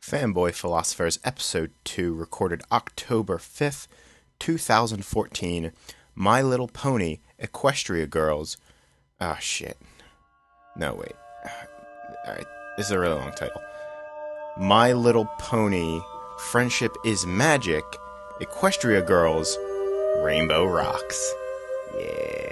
Fanboy Philosophers Episode 2, recorded October 5th, 2014. My Little Pony, Equestria Girls. Ah, shit. No, wait. Alright, this is a really long title. My Little Pony, Friendship is Magic, Equestria Girls, Rainbow Rocks. Yeah.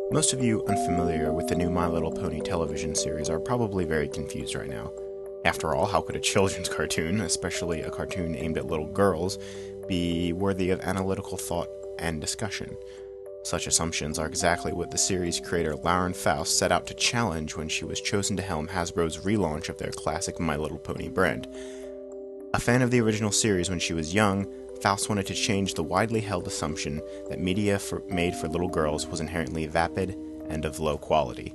Most of you unfamiliar with the new My Little Pony television series are probably very confused right now. After all, how could a children's cartoon, especially a cartoon aimed at little girls, be worthy of analytical thought and discussion? Such assumptions are exactly what the series creator Lauren Faust set out to challenge when she was chosen to helm Hasbro's relaunch of their classic My Little Pony brand. A fan of the original series when she was young, Faust wanted to change the widely held assumption that media made for little girls was inherently vapid and of low quality.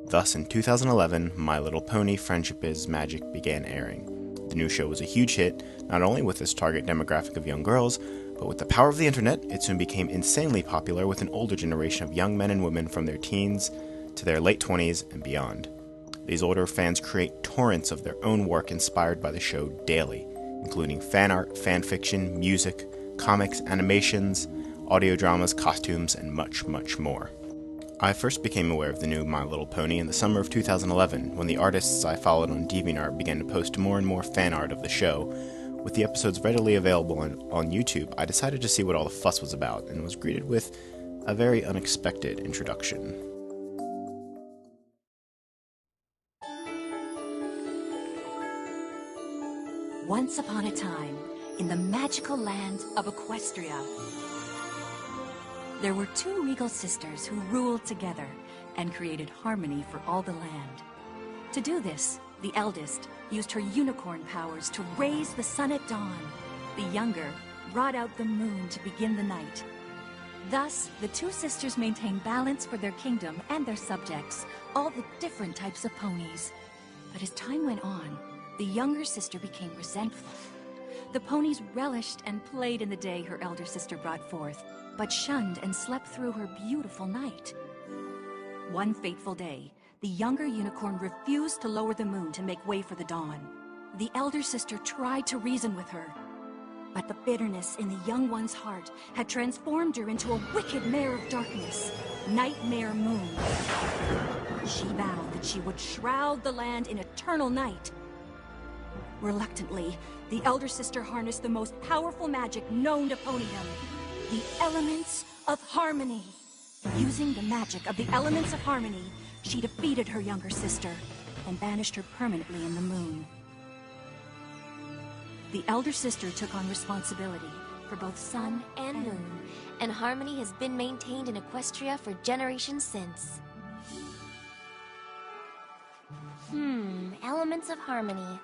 Thus, in 2011, My Little Pony Friendship is Magic began airing. The new show was a huge hit, not only with its target demographic of young girls, but with the power of the internet, it soon became insanely popular with an older generation of young men and women from their teens to their late 20s and beyond. These older fans create torrents of their own work inspired by the show daily, including fan art, fan fiction, music, comics, animations, audio dramas, costumes, and much, much more. I first became aware of the new My Little Pony in the summer of 2011, when the artists I followed on DeviantArt began to post more and more fan art of the show. With the episodes readily available on YouTube, I decided to see what all the fuss was about, and was greeted with a very unexpected introduction. Once upon a time, in the magical land of Equestria, there were two regal sisters who ruled together and created harmony for all the land. To do this, the eldest used her unicorn powers to raise the sun at dawn. The younger brought out the moon to begin the night. Thus, the two sisters maintained balance for their kingdom and their subjects, all the different types of ponies. But as time went on, the younger sister became resentful. The ponies relished and played in the day her elder sister brought forth, but shunned and slept through her beautiful night. One fateful day, the younger unicorn refused to lower the moon to make way for the dawn. The elder sister tried to reason with her, but the bitterness in the young one's heart had transformed her into a wicked mare of darkness, Nightmare Moon. She vowed that she would shroud the land in eternal night. Reluctantly, the elder sister harnessed the most powerful magic known to ponydom, the elements of harmony. Using the magic of the elements of harmony, she defeated her younger sister and banished her permanently in the moon. The elder sister took on responsibility for both sun and moon, and harmony has been maintained in Equestria for generations since. Elements of harmony.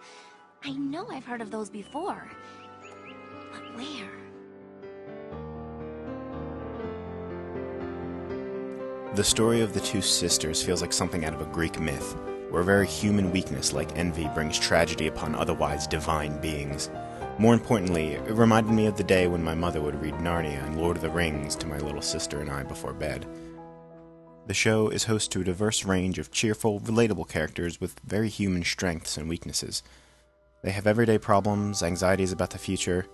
I know I've heard of those before, but where? The story of the two sisters feels like something out of a Greek myth, where a very human weakness like envy brings tragedy upon otherwise divine beings. More importantly, it reminded me of the day when my mother would read Narnia and Lord of the Rings to my little sister and I before bed. The show is host to a diverse range of cheerful, relatable characters with very human strengths and weaknesses. They have everyday problems, anxieties about the future.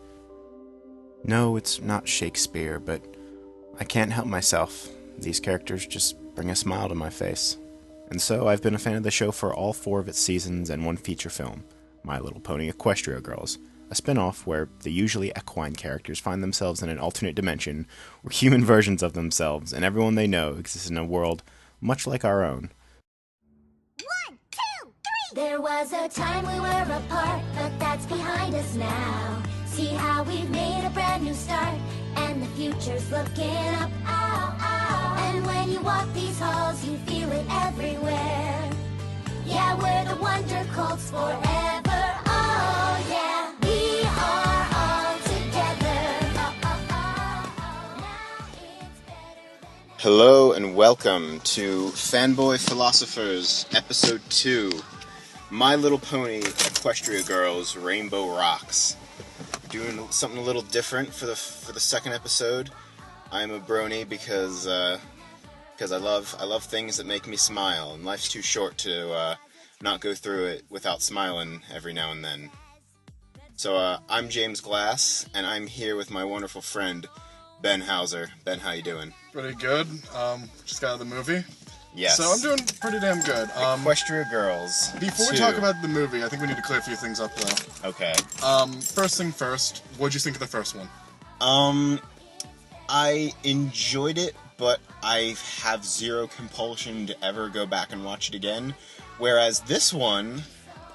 No, it's not Shakespeare, but I can't help myself. These characters just bring a smile to my face. And so I've been a fan of the show for all 4 of its seasons and one feature film, My Little Pony Equestria Girls, a spin-off where the usually equine characters find themselves in an alternate dimension where human versions of themselves and everyone they know exists in a world much like our own. 1, 2, 3! There was a time we were apart, but that's behind us now. See how we've made a brand new start, and the future's looking up, ow, ow. And when you walk these halls, you feel it everywhere. Yeah, we're the Wonder Colts forever, oh yeah. We are all together, oh, oh, oh, oh. Now it's better than Hello and welcome to Fanboy Philosophers, Episode 2, My Little Pony Equestria Girls Rainbow Rocks. We're doing something a little different for the second episode. I'm a brony because I love things that make me smile, and life's too short to not go through it without smiling every now and then. So I'm James Glass, and I'm here with my wonderful friend Ben Hauser. Ben, how you doing? Pretty good. Just got out of the movie. Yes. So I'm doing pretty damn good. Equestria Girls. Before we talk about the movie, I think we need to clear a few things up, though. Okay. First thing first, what'd you think of the first one? I enjoyed it, but I have zero compulsion to ever go back and watch it again. Whereas this one,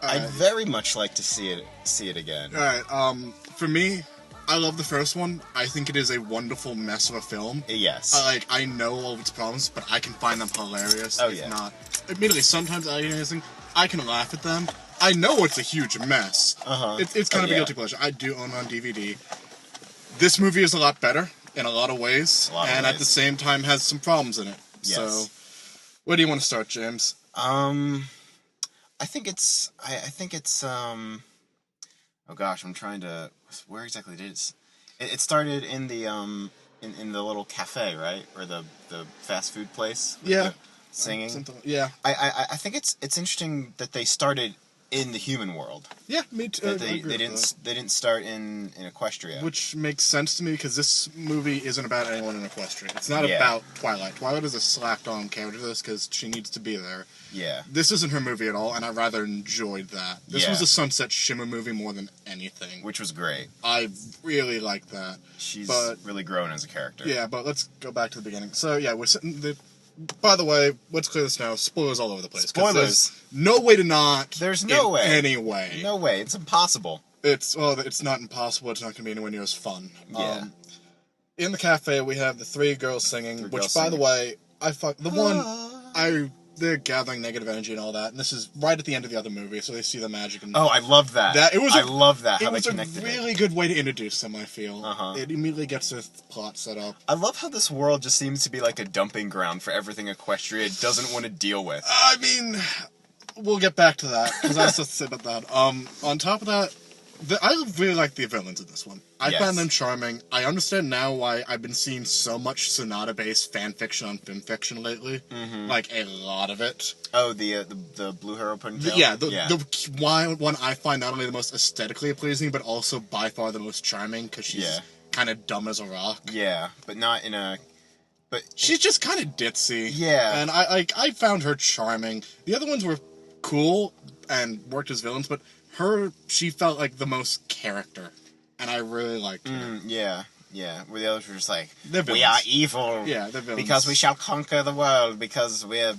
I'd very much like to see it again. Alright, for me, I love the first one. I think it is a wonderful mess of a film. Yes. I know all of its problems, but I can find them hilarious. Oh, if yeah. not. Admittedly, sometimes I can laugh at them. I know it's a huge mess. Uh-huh. It's kind of a yeah. guilty pleasure. I do own it on DVD. This movie is a lot better in a lot of ways, at the same time has some problems in it. Yes. So, where do you want to start, James? I think it's oh gosh, I'm trying to, where exactly did it started in the in the little cafe, right? Or the fast food place with Yeah. the singing. Yeah. I think it's interesting that they started in the human world. Yeah, me too. They didn't start in Equestria. Which makes sense to me, because this movie isn't about anyone in Equestria. It's not Yeah. about Twilight. Twilight is a slacked-on character to this, because she needs to be there. Yeah. This isn't her movie at all, and I rather enjoyed that. This Yeah. was a Sunset Shimmer movie more than anything. Which was great. I really liked that. She's But- really grown as a character. Yeah, but let's go back to the beginning. So, yeah, we're sitting... By the way, let's clear this now. Spoilers all over the place. 'Cause Spoilers. there's no way to not... There's no in way. any way. No way. It's impossible. It's not impossible. It's not going to be anywhere near as fun. Yeah. In the cafe, we have the three girls singing, by the way, they're gathering negative energy and all that, and this is right at the end of the other movie, so they see the magic. And Oh, I love that. I love that, how It they was a connected really good way to introduce them, I feel. Uh-huh. It immediately gets the plot set up. I love how this world just seems to be like a dumping ground for everything Equestria doesn't want to deal with. I mean, we'll get back to that, because I have to say about that. On top of that, I really like the villains in this one. I Yes. found them charming. I understand now why I've been seeing so much Sonata-based fan fiction on film fiction lately. Mm-hmm. Like, a lot of it. Oh, the Blue Hero Ponytail? Yeah, the one I find not only the most aesthetically pleasing, but also by far the most charming, because she's kind of dumb as a rock. Yeah, but not in a... But She's just kind of ditzy. Yeah. And I found her charming. The other ones were cool and worked as villains, but she felt like the most character. And I really liked her. yeah. Where the others were just like, They're we villains. are evil. Yeah, they're villains. Because we shall conquer the world, because we're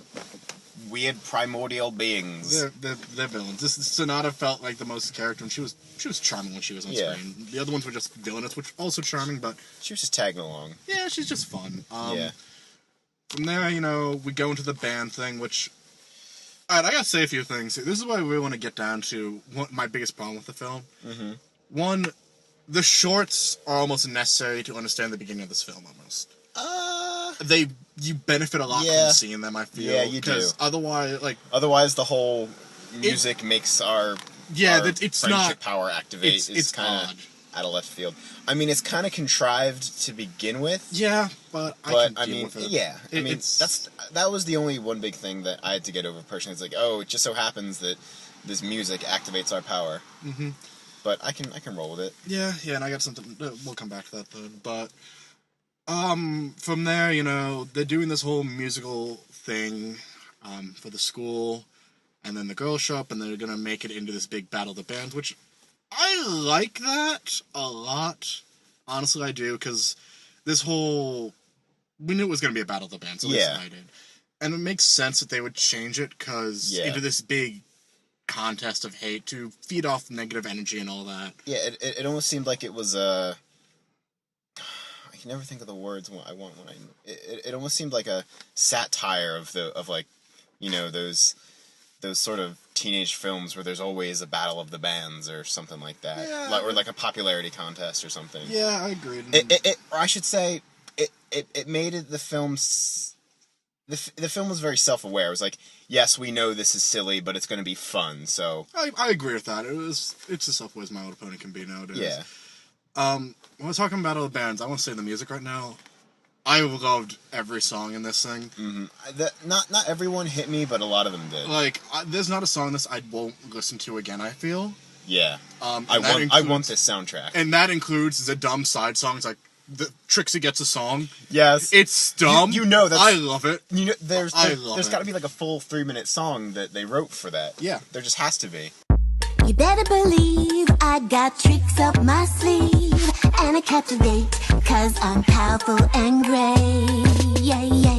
weird primordial beings. They're villains. This Sonata felt like the most character, and she was charming when she was on screen. The other ones were just villainous, which were also charming, but She was just tagging along. yeah, she's just fun. Yeah. From there, we go into the band thing, which... Alright, I gotta say a few things. This is why we really want to get down to my biggest problem with the film. Mm-hmm. One, the shorts are almost necessary to understand the beginning of this film, almost. You benefit a lot Yeah. from seeing them, I feel. Yeah, you do. Because otherwise, Otherwise, the whole music makes our it's friendship not... power activate. It's kind odd. of out of left field. I mean, it's kind of contrived to begin with. Yeah, but I can deal with it. Yeah. I mean, It's... that was the only one big thing that I had to get over personally. It's like, oh, it just so happens that this music activates our power. Mm-hmm. But I can roll with it. Yeah, and I got something... We'll come back to that, though. But, from there, they're doing this whole musical thing, for the school, and then the girls show up, and they're gonna make it into this big battle of the bands, which I like that a lot. Honestly, I do, because this whole... We knew it was gonna be a battle of the bands, at least I did. And it makes sense that they would change it, because into this big contest of hate to feed off negative energy and all that. Yeah, it almost seemed like it was I can never think of the words I want when it almost seemed like a satire of those sort of teenage films where there's always a battle of the bands or something like that, or like a popularity contest or something. Yeah, I agree. Or I should say, it made it the film. The film was very self-aware. It was like, yes, we know this is silly, but it's going to be fun. So I agree with that. It's as self-aware as My Little Pony can be nowadays. yeah. When we're talking about other bands, I want to say the music right now. I loved every song in this thing. Mm-hmm. Not everyone hit me, but a lot of them did. Like, there's not a song in this I won't listen to again, I feel. Yeah. I want this soundtrack. And that includes the dumb side songs, like the Trixie Gets a Song. Yes. It's dumb. You know that's... I love it. You know, there's it. got to be like a full 3-minute song that they wrote for that. Yeah. There just has to be. You better believe I got tricks up my sleeve, and I captivate, cause I'm powerful and great. Yeah, yeah.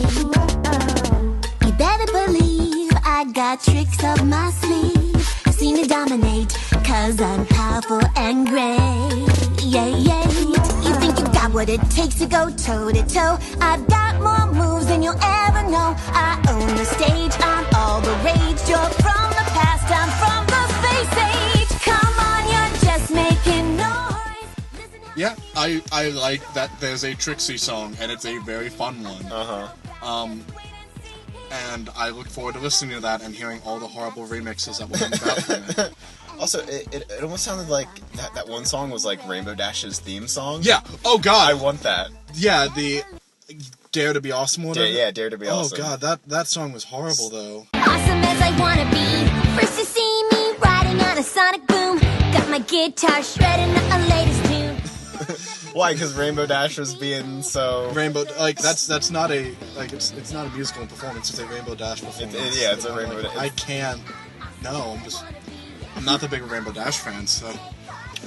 You better believe I got tricks up my sleeve, seen to dominate, cause I'm powerful and great. Yeah, yeah. You think you got what it takes to go toe to toe? I've got more moves than you'll ever know. I own the stage, I'm all the rage. You're from the past, I'm from the space age. Come on, you're just making noise. Yeah, I like that there's a Trixie song, and it's a very fun one. And I look forward to listening to that and hearing all the horrible remixes that will come about from it. Also, it almost sounded like that one song was like Rainbow Dash's theme song. Yeah. Oh God. I want that. Yeah. The Dare to Be Awesome one. Yeah. Dare to Be Awesome. Oh God, that song was horrible though. Awesome as I wanna be. First you see me riding on a sonic boom. Got my guitar shredding up my latest tune. Why? Because Rainbow Dash was being so... Rainbow, like, that's not a, like, it's not a musical performance, it's a Rainbow Dash performance. It's a Rainbow Dash. I can't, no, I'm not the big Rainbow Dash fan, so.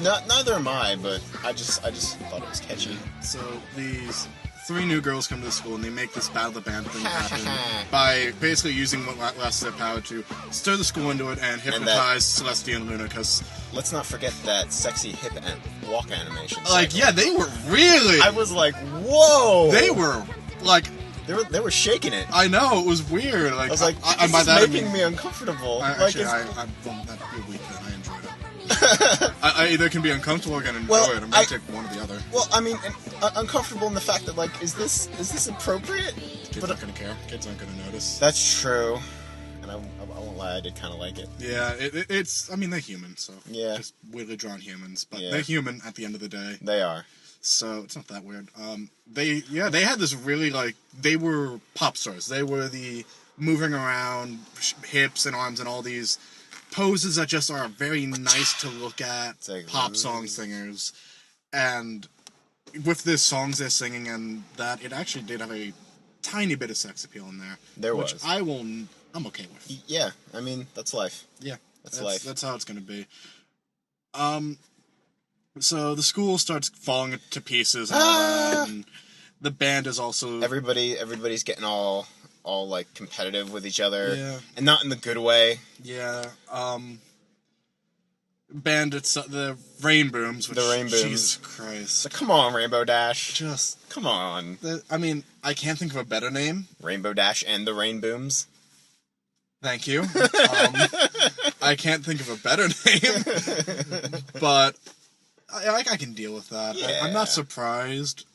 Neither am I, but I just thought it was catchy. So, these 3 new girls come to the school and they make this Battle of the Band thing happen by basically using what lasts their power to stir the school into it and hypnotize Celestia and Luna, because... Let's not forget that sexy hip walk animation. Like, yeah, they were really... I was like, whoa! They were, like... They were shaking it. I know, it was weird. Like, I was like, this is making me uncomfortable. I'm weak then. I enjoyed it. I either can be uncomfortable or can enjoy it. I'm gonna take one or the other. Well, I mean, uncomfortable in the fact that, like, is this appropriate? Kids aren't gonna care. Kids aren't gonna notice. That's true. And I won't lie, I did kind of like it. Yeah, it's... I mean, they're human, so... Yeah. Just weirdly drawn humans, but they're human at the end of the day. They are. So, it's not that weird. They had this really, like... They were pop stars. They were the moving around, hips and arms and all these poses that just are very nice to look at. Like, pop song singers. And with the songs they're singing and that, it actually did have a tiny bit of sex appeal in there. Which I'm okay with. Yeah, I mean, that's life. Yeah. That's life. That's how it's gonna be. So the school starts falling to pieces and all that, and the band is also... Everybody's getting all like competitive with each other. Yeah. And not in the good way. Yeah. Bandits, the Rain Booms. Which, the Rain Booms. Jesus Christ. So come on, Rainbow Dash. Just... Come on. I mean, I can't think of a better name. Rainbow Dash and the Rain Booms. Thank you. I can't think of a better name. But I can deal with that. Yeah. I'm not surprised.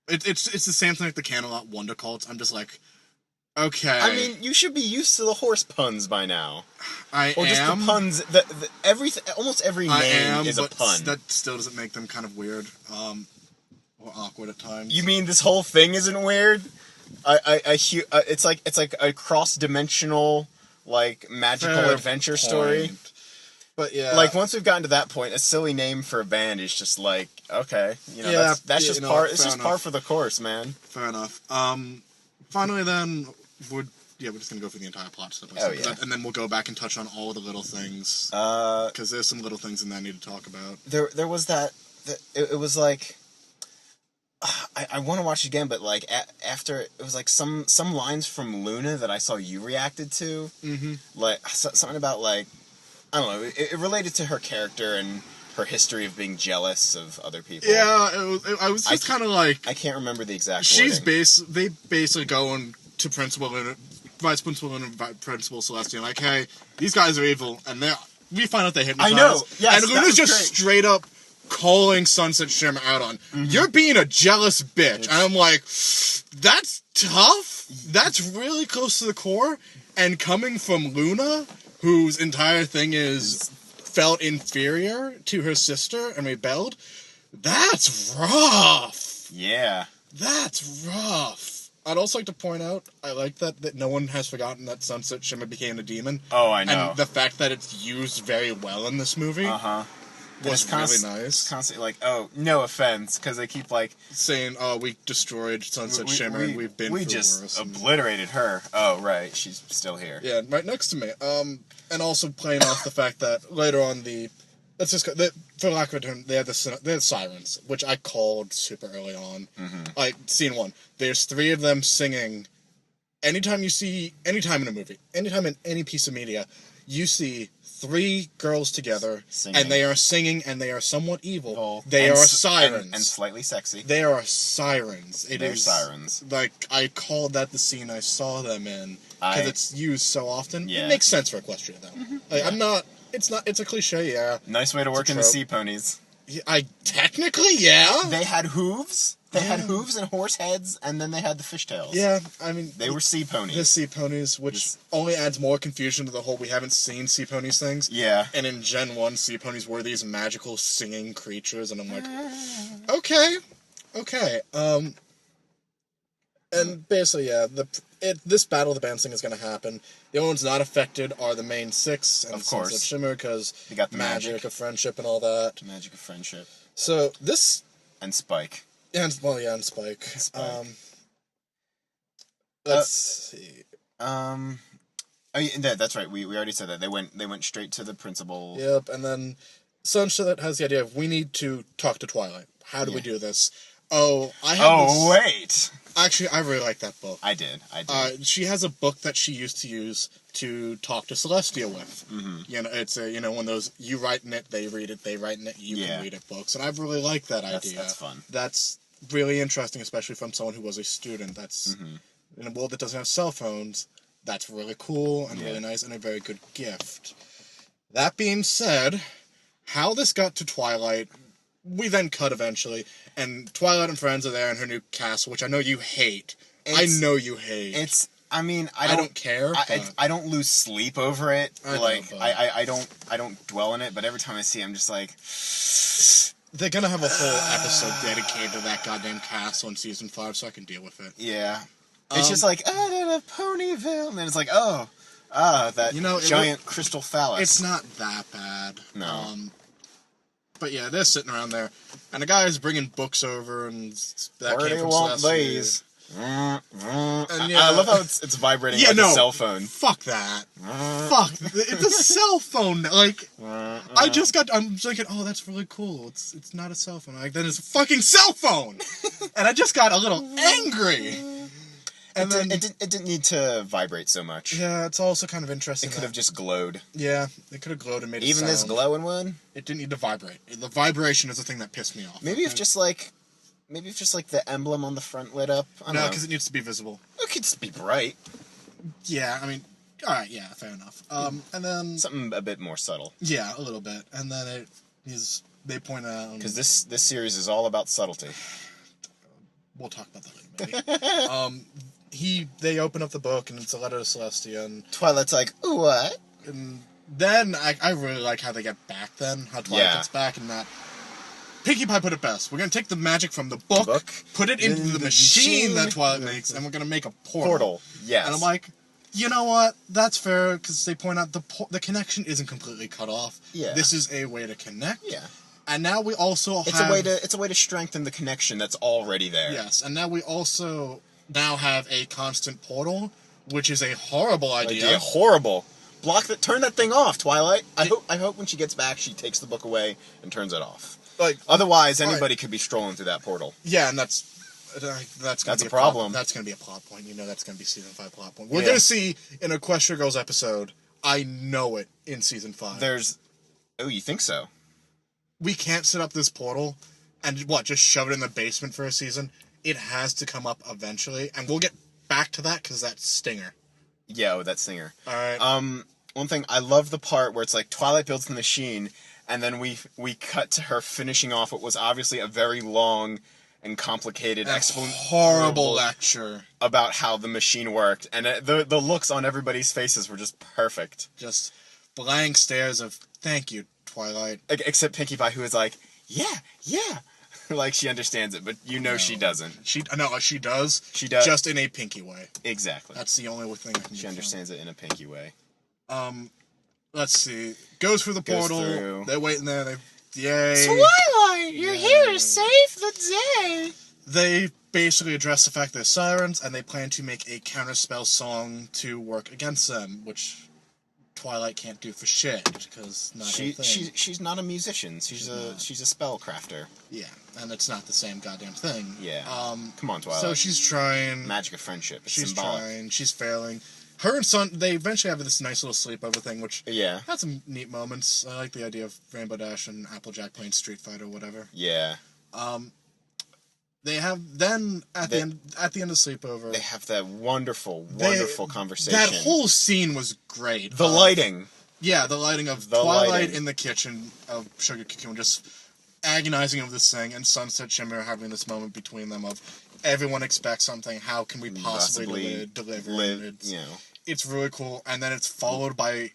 It's the same thing like the Canterlot Wonder Cults. I'm just like, okay. I mean, you should be used to the horse puns by now. Or just the puns. Everything. Almost every name is a pun. That still doesn't make them kind of weird, or awkward at times. You mean this whole thing isn't weird? It's like a cross-dimensional, like, magical adventure story. But yeah, like, once we've gotten to that point, a silly name for a band is just like, okay, that's just par. It's just par for the course, man. Fair enough. Finally, then we're just gonna go through the entire plot step by step, and then we'll go back and touch on all the little things. Because there's some little things in there I need to talk about. There was that. It was like. I want to watch it again, but like after it was like some lines from Luna that I saw you reacted to, like something about like I don't know. It related to her character and her history of being jealous of other people. Yeah, I was just kind of like I can't remember the exact. They basically go to Principal Luna, Vice Principal and Principal Celestia, like, hey, these guys are evil, and we find out they hypnotize. I know. Yes, and Luna's just straight up calling Sunset Shimmer out on. You're being a jealous bitch. And I'm like, that's tough. That's really close to the core. And coming from Luna, whose entire thing is felt inferior to her sister and rebelled, that's rough. Yeah. That's rough. I'd also like to point out, I like that no one has forgotten that Sunset Shimmer became a demon. Oh, I know. And the fact that it's used very well in this movie was really nice. Constantly like, oh, no offense, because they keep like saying, "Oh, we destroyed Sunset Shimmer, and we've been we through just worse." obliterated her. Oh, right, she's still here. Yeah, right next to me. And also playing off the fact that later on for lack of a term, they had sirens, which I called super early on. Like scene 1, there's 3 of them singing. Anytime in a movie, anytime in any piece of media, you see 3 girls together, Singing. and they are singing, and they are somewhat evil. Oh. They are sirens. And slightly sexy. They are sirens. They're sirens. Like, I called that the scene I saw them in, because it's used so often. Yeah. It makes sense for Equestria, though. Like, it's a cliche, yeah. Nice way to work in the sea ponies. Technically, yeah. They had hooves. They had hooves and horse heads, and then they had the fishtails. Yeah, I mean... They were sea ponies. The sea ponies, which only adds more confusion to the whole we haven't seen sea ponies things. Yeah. And in Gen 1, sea ponies were these magical singing creatures, and I'm like, okay. And basically, yeah, this Battle of the Band Sing is going to happen. The only ones not affected are the main 6 and of course. Sunset Shimmer, because they got the magic of friendship and all that. Magic of friendship. So, this... And Spike. And Spike. Let's see. Oh, yeah, that's right. We already said that. They went straight to the principal. Yep, and then Sunset has the idea of, we need to talk to Twilight. How do we do this? Wait. Actually, I really like that book. I did. She has a book that she used to use to talk to Celestia with. You know, it's one of those, you write in it, they read it, they write in it, you can read it books. And I really like that idea. That's fun. That's really interesting, especially from someone who was a student. That's, in a world that doesn't have cell phones, that's really cool and really nice and a very good gift. That being said, how this got to Twilight, we then cut eventually, and Twilight and friends are there in her new castle, which I know you hate. I know you hate. I don't care. I don't lose sleep over it. I don't dwell in it, but every time I see it, I'm just like... They're gonna have a whole episode dedicated to that goddamn castle in season 5, so I can deal with it. Yeah. It's just like, Ponyville, and then it's like, that giant crystal phallus. It's not that bad. No. But yeah, they're sitting around there, and the guy is bringing books over, and that Where came do from you want Celestia. these? And yeah, I love how it's vibrating like a cell phone. Fuck that. Fuck. It's a cell phone. Like, I'm thinking, oh, that's really cool. It's not a cell phone. Like, then it's a fucking cell phone! And I just got a little angry. And it didn't need to vibrate so much. Yeah, it's also kind of interesting. It could have just glowed. Yeah, it could have glowed and made a sound. Even this glowing one? It didn't need to vibrate. The vibration is the thing that pissed me off. Maybe if just like the emblem on the front lit up. No, because it needs to be visible. It could just be bright. Yeah, I mean, alright, yeah, fair enough. And then... Something a bit more subtle. Yeah, a little bit. And then they point out... Because this series is all about subtlety. We'll talk about that later, maybe. They open up the book, and it's a letter to Celestia, and... Twilight's like, ooh, what? And then, I really like how they get back then, how Twilight gets back, and that... Pinkie Pie put it best. We're going to take the magic from the book, put it into the machine that Twilight makes, and we're going to make a portal. Yes. And I'm like, you know what? That's fair, because they point out the connection isn't completely cut off. Yeah. This is a way to connect. Yeah. And now we also have... It's a way to strengthen the connection that's already there. Yes, and now we also now have a constant portal, which is a horrible idea. Horrible. Turn that thing off, Twilight. I hope when she gets back, she takes the book away and turns it off. Like, otherwise, anybody could be strolling through that portal. Yeah, and that's a problem. That's going to be a plot point. You know that's going to be season 5 plot point. We're going to see an Equestria Girls episode. I know it in season 5. Oh, you think so? We can't set up this portal and just shove it in the basement for a season. It has to come up eventually, and we'll get back to that because that's Stinger. Yeah, that Stinger. All right. One thing, I love the part where it's like Twilight builds the machine, and then we cut to her finishing off what was obviously a very long and complicated horrible lecture about how the machine worked, and the looks on everybody's faces were just perfect. Just blank stares of thank you, Twilight. Except Pinkie Pie, who is like, yeah, like she understands it, but she doesn't. She does. She does, just in a Pinkie way. Exactly. That's the only thing I can. She understands it in a Pinkie way. Let's see. Goes through the portal. They're waiting there. Yay. Twilight, you're here to save the day. They basically address the fact they're sirens, and they plan to make a counterspell song to work against them, which Twilight can't do for shit because she's not a musician. She's a spellcrafter. Yeah, and it's not the same goddamn thing. Yeah. Come on, Twilight. So she's trying. Magic of friendship. It's she's symbolic. trying. She's failing. Her and Sun, they eventually have this nice little sleepover thing, which had some neat moments. I like the idea of Rainbow Dash and Applejack playing Street Fighter or whatever. Yeah. They have then at the end of sleepover. They have that wonderful conversation. That whole scene was great. The lighting. Yeah, the lighting of Twilight in the kitchen of Sugar Cocoon just agonizing over this thing, and Sunset Shimmer having this moment between them of everyone expects something. How can we possibly deliver? It's really cool, and then it's followed by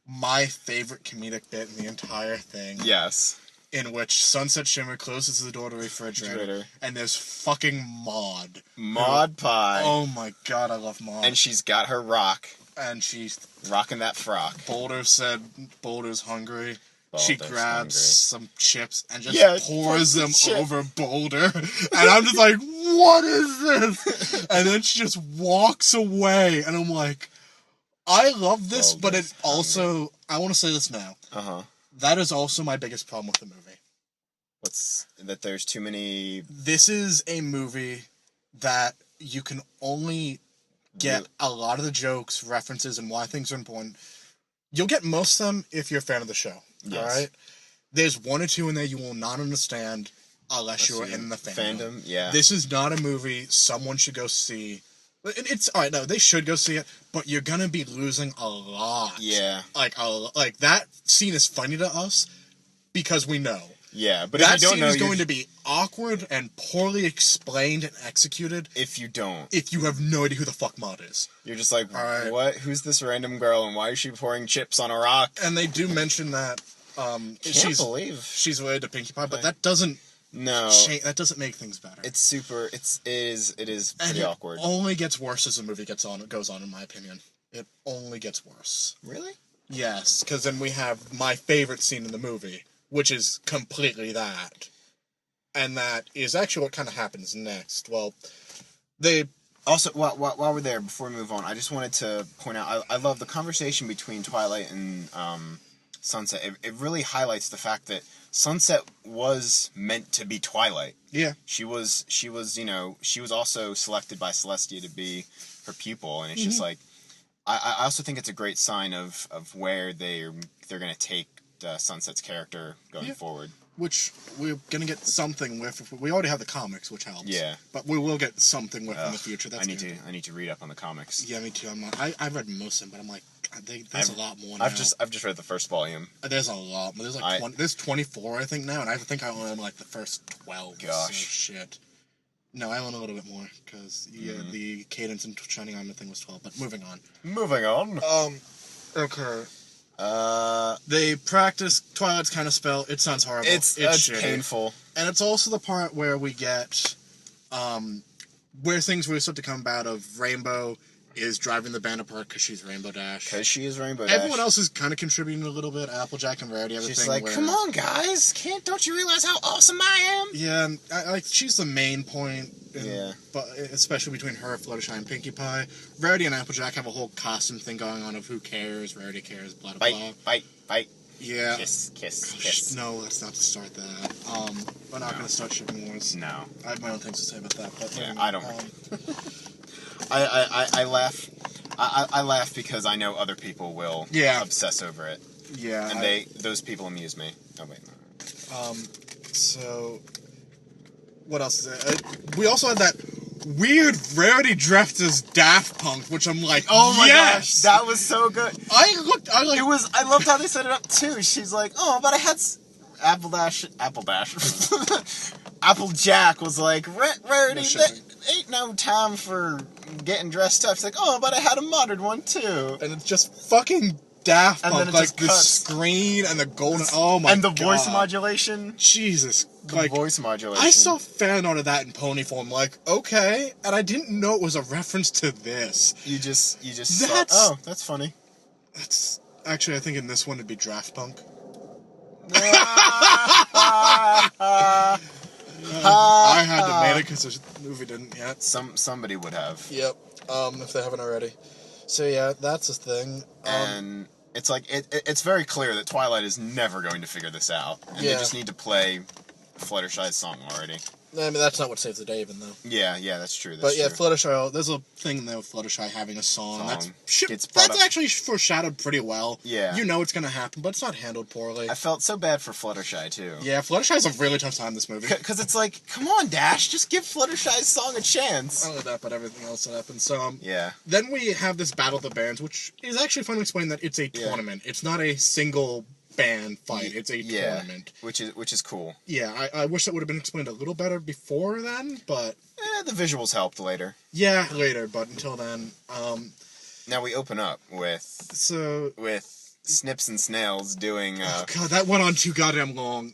my favorite comedic bit in the entire thing. Yes. In which Sunset Shimmer closes the door to the refrigerator, and there's fucking Maud. Maud Pie. Oh my god, I love Maud. And she's got her rock. And she's rocking that frock. Boulder said Boulder's hungry. She grabs some chips and just pours them over Boulder. And I'm just like, what is this? And then she just walks away. And I'm like, I love this, but it also, I want to say this now. That is also my biggest problem with the movie. What's that? There's too many. This is a movie that you can only get a lot of the jokes, references, and why things are important. You'll get most of them if you're a fan of the show. Yes. All right? There's one or two in there you will not understand unless you're in the fandom. Yeah. This is not a movie someone should go see. It's all right. No, they should go see it, but you're gonna be losing a lot. Yeah. Like that scene is funny to us because we know. Yeah, but that if you don't know, scene is going to be awkward and poorly explained and executed. If you don't, if you have no idea who the fuck Maud is, you're just like, what? Who's this random girl, and why is she pouring chips on a rock? And they do mention that she's related to Pinkie Pie, but that doesn't. No, that doesn't make things better. It's super. It is pretty awkward. It only gets worse as the movie goes on. In my opinion, it only gets worse. Really? Yes, because then we have my favorite scene in the movie, which is completely that, and that is actually what kind of happens next. Well, they also while we're there, before we move on, I just wanted to point out I love the conversation between Twilight and Sunset. It really highlights the fact that Sunset was meant to be Twilight. Yeah. She was she was also selected by Celestia to be her pupil, and it's just like I also think it's a great sign of where they're going to take Sunset's character going forward. Which we're going to get something with. We already have the comics, which helps. Yeah. But we will get something with in the future. That's I need to read up on the comics. Yeah, me too. I've read most of them, but I'm like, there's a lot more now. I've just read the first volume. There's a lot. There's like 20, there's 24, I think, now, and I think I only own like the first 12. Gosh. So shit. No, I own a little bit more, because the Cadence and Shining Armor thing was 12, but moving on. Okay. They practice Twilight's kind of spell. It sounds horrible. It's painful. And it's also the part where we get, where things really start to come about of Rainbow is driving the band apart because she's Rainbow Dash. Because she is Rainbow Dash. Everyone else is kind of contributing a little bit. Applejack and Rarity, everything. She's like, come on, guys. Don't you realize how awesome I am? Yeah, and she's the main point. But especially between her, Fluttershy, and Pinkie Pie. Rarity and Applejack have a whole costume thing going on of who cares, Rarity cares, blah, blah, blah. Fight. Yeah. Kiss. No, let's not start that. We're not going to start shipping wars. No. I have my own things to say about that. But yeah, I don't. I laugh. I laugh because I know other people will obsess over it. Yeah. And those people amuse me. Oh wait. No. So what else is there? We also had that weird Rarity dressed as Daft Punk, which I'm like, Oh my gosh, yes! that was so good. I I loved how they set it up too. She's like, oh, but I had Applejack was like, Rarity, shipping. ain't no time for getting dressed up. She's like, oh, but I had a modern one too. and it's just fucking Daft And Punk, then it like just the cuts. screen and the golden. Oh my god! And the voice modulation. Jesus, The voice modulation. I saw fan art of that in pony form, like, okay, and I didn't know it was a reference to this. You just That's- thought, oh, that's funny. That's actually, I think in this one it'd be Draft Punk. I had to make it because the movie didn't yet. Somebody would have. Yep. If they haven't already. So yeah, that's a thing. And it's like it's very clear that Twilight is never going to figure this out, and they Yeah. just need to play Fluttershy's song already. I mean, that's not what saves the day, even though. Yeah, that's true. But yeah, true. Fluttershy. There's a thing there with Fluttershy having a song. Gets That's brought up. actually foreshadowed pretty well. Yeah. You know it's gonna happen, but it's not handled poorly. I felt so bad for Fluttershy too. Yeah, Fluttershy's a really tough time in this movie. Because it's like, come on, Dash, just give Fluttershy's song a chance. Not only that, but everything else that happens. So Yeah. then we have this Battle of the Bands, which is actually fun to explain that it's a Yeah. tournament. It's not a single band fight. It's a tournament. which is cool. Yeah, I wish that would have been explained a little better before then, but The visuals helped later. yeah, later. But until then, Now we open up with so Snips and Snails doing. oh god, that went on too goddamn long.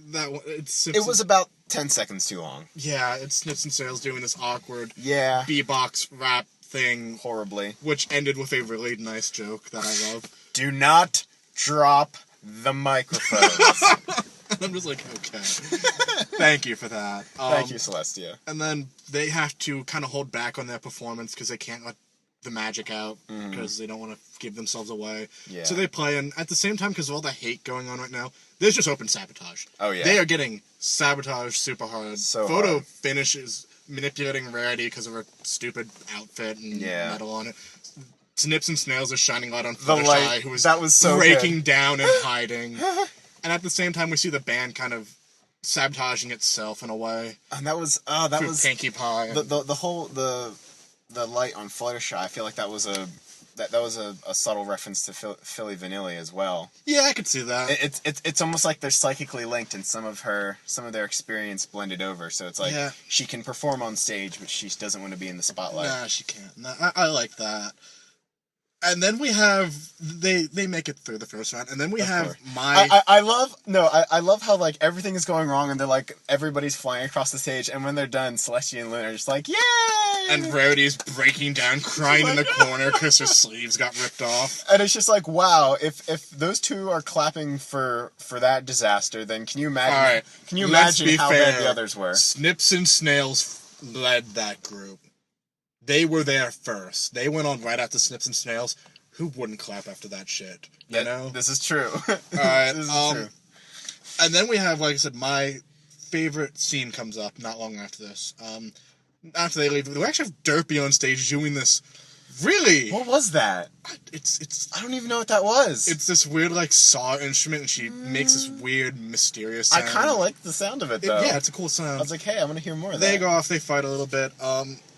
That one, it's It was about 10 seconds too long. yeah, it's Snips and Snails doing this awkward Yeah. beatbox rap thing, Horribly. which ended with a really nice joke that I love. Do not drop the microphones. And I'm just like, okay, thank you for that. Thank you, Celestia. And then they have to kind of hold back on their performance because they can't let the magic out because they don't want to give themselves away. Yeah. So they play, and at the same time, because of all the hate going on right now, there's just open sabotage. Oh, yeah. They are getting sabotaged super hard. So Photo hard. finishes manipulating Rarity because of her stupid outfit and Yeah. metal on it. Snips and Snails are shining light on The Fluttershy, light, who is that was so breaking down and hiding. And at the same time, we see the band kind of sabotaging itself in a way. And that was Through Pinkie Pie. the whole the light on Fluttershy. I feel like that was a subtle reference to Philly Vanilli as well. Yeah, I could see that. It's almost like they're psychically linked, and some of their experience blended over. So it's like Yeah. she can perform on stage, but she doesn't want to be in the spotlight. Nah, she can't. Nah, I like that. And then we have they make it through the first round, and then we have course. my I love how like everything is going wrong, and they're like everybody's flying across the stage, and when they're done, Celestia and Luna are just like, yay! and Rarity's breaking down, crying in the corner because her sleeves got ripped off. And it's just like, wow, if those two are clapping for that disaster, then can you imagine? All right, Can you let's imagine be how fair. bad the others were? Snips and Snails led that group. They were there first. They went on right after Snips and Snails. Who wouldn't clap after that shit? You know? This is true. All right. This is true. And then we have, like I said, my favorite scene comes up not long after this. After they leave, we actually have Derpy on stage doing this. Really, What was that? it's I don't even know what that was. it's this weird like saw instrument, and she makes this weird mysterious I sound. kind of like the sound of it though. Yeah, it's a cool sound. I was like, hey, I want to hear more of They that. go off, they fight a little bit.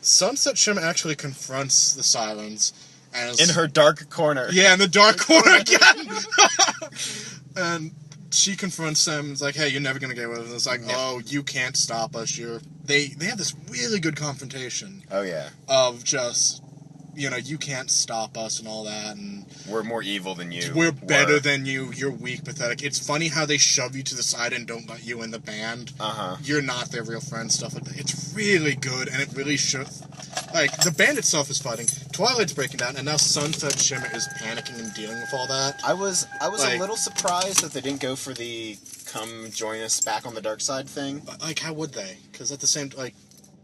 Sunset Shimmer actually confronts the Sirens. And In her dark corner. Yeah, in the dark corner again. And she confronts them. It's like, hey, you're never gonna get away with this. It's like, oh, you can't stop us. They have this really good confrontation Oh yeah. of just, you can't stop us and all that, and We're more evil than you. we're better than you. You're weak, pathetic. It's funny how they shove you to the side and don't let you in the band. Uh-huh. You're not their real friend, stuff like that. It's really good, and it really should. Like, the band itself is fighting. Twilight's breaking down, and now Sunset Shimmer is panicking and dealing with all that. I was Like- a little surprised that they didn't go for the come join us back on the dark side thing. But, like, how would they? Because at the same,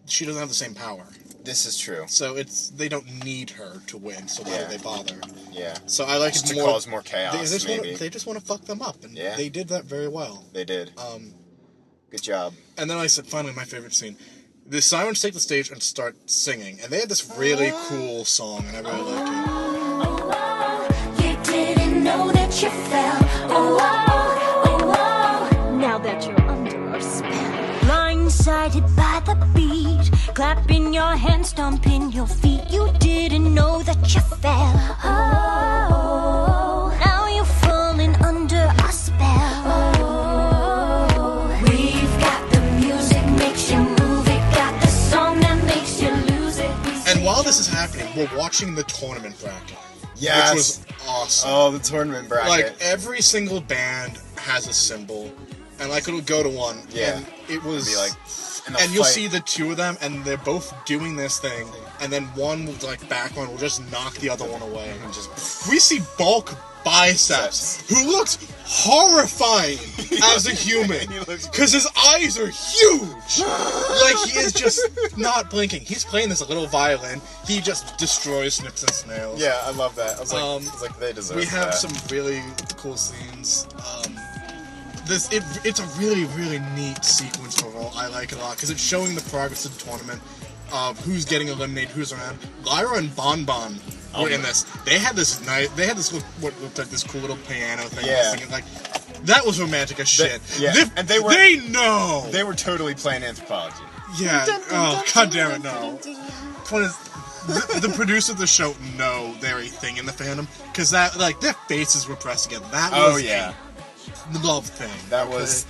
she doesn't have the same power. This is true. So they don't need her to win, so why Yeah. do they bother? Yeah. So I like Just it to more. cause more chaos, maybe. They just want to fuck them up, and Yeah. they did that very well. They did. Good job. And then I said, finally, my favorite scene. The Sirens take the stage and start singing, and they had this really cool song, and I really like it. You didn't know that you fell. Now that you're under our spell, blindsided by the beat, Clapping your hands, stomping your feet. You didn't know that you fell. Oh, now you're falling under a spell. Oh, we've got the music, makes you move it. Got the song that makes you lose it. And while this is happening, we're watching the tournament bracket. Yes. Which was awesome. Oh, the tournament bracket. Like, every single band has a symbol, and like it'll go to one. Yeah. And it was Be like, and you'll see the two of them, and they're both doing this thing, and then one will, like, background will just knock the other one away. And just We see Bulk Biceps, who looks horrifying as a human, because his eyes are huge. Like, he is just not blinking. He's playing this little violin. He just destroys Snips and Snails. Yeah, I love that. I was like, they deserve that. We have some really cool scenes. It's a really, really neat sequence overall. I like it a lot because it's showing the progress of the tournament, who's getting eliminated, who's around. Lyra and Bon Bon were in this. They had this what looked like this cool little piano thing. Yeah. Singing, like, that was romantic as shit. And they know. They were totally playing Anthropology. Yeah. Oh, god damn it, no. Point is, the producers of the show know they're a thing in the fandom because that, like, their faces were pressed together. That was a love thing. That was.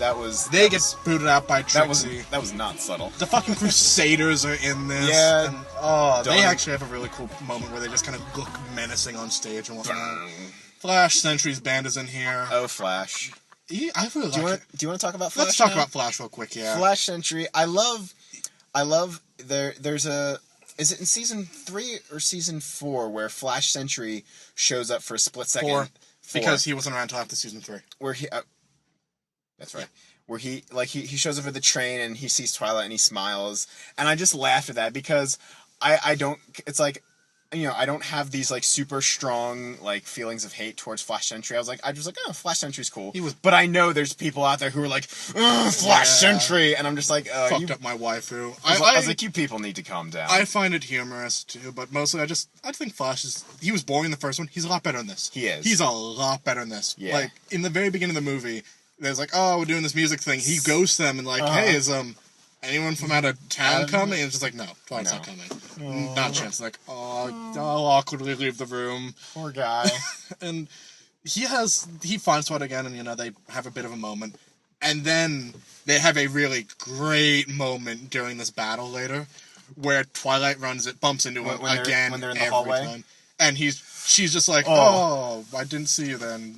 They get booted out by Trixie. That was not subtle. The fucking Crusaders are in this. Yeah. And, they actually have a really cool moment where they just kind of look menacing on stage and whatnot. Flash Sentry's band is in here. Oh, Flash. I really like it. Do you want to talk about Flash? Let's talk now? about Flash real quick. Yeah. Flash Sentry. I love. There's a. Is it in season 3 or season 4 where Flash Sentry shows up for a split second? 4. Because he wasn't around until after season 3. Where he. That's right. Where he shows up at the train and he sees Twilight and he smiles, and I just laughed at that because I don't. It's like, you know, I don't have these like super strong like feelings of hate towards Flash Sentry. I was like, oh, Flash Sentry's cool. But I know there's people out there who are like, Flash Sentry, and I'm just like, fucked up my waifu. I was like, you people need to calm down. I find it humorous too, but mostly I think Flash he was boring in the first one. He's a lot better in this. He is. He's a lot better in this. Yeah. Like, in the very beginning of the movie, there's like, oh, we're doing this music thing. He ghosts them and like, hey, is anyone from out of town coming? And it's just like, no, Twilight's not coming. Not a chance. Like, I'll awkwardly leave the room. Poor guy. And he finds Twilight again, and, you know, they have a bit of a moment. And then they have a really great moment during this battle later, where Twilight bumps into him again when they're in the every hallway. time. And she's just like, oh, I didn't see you then.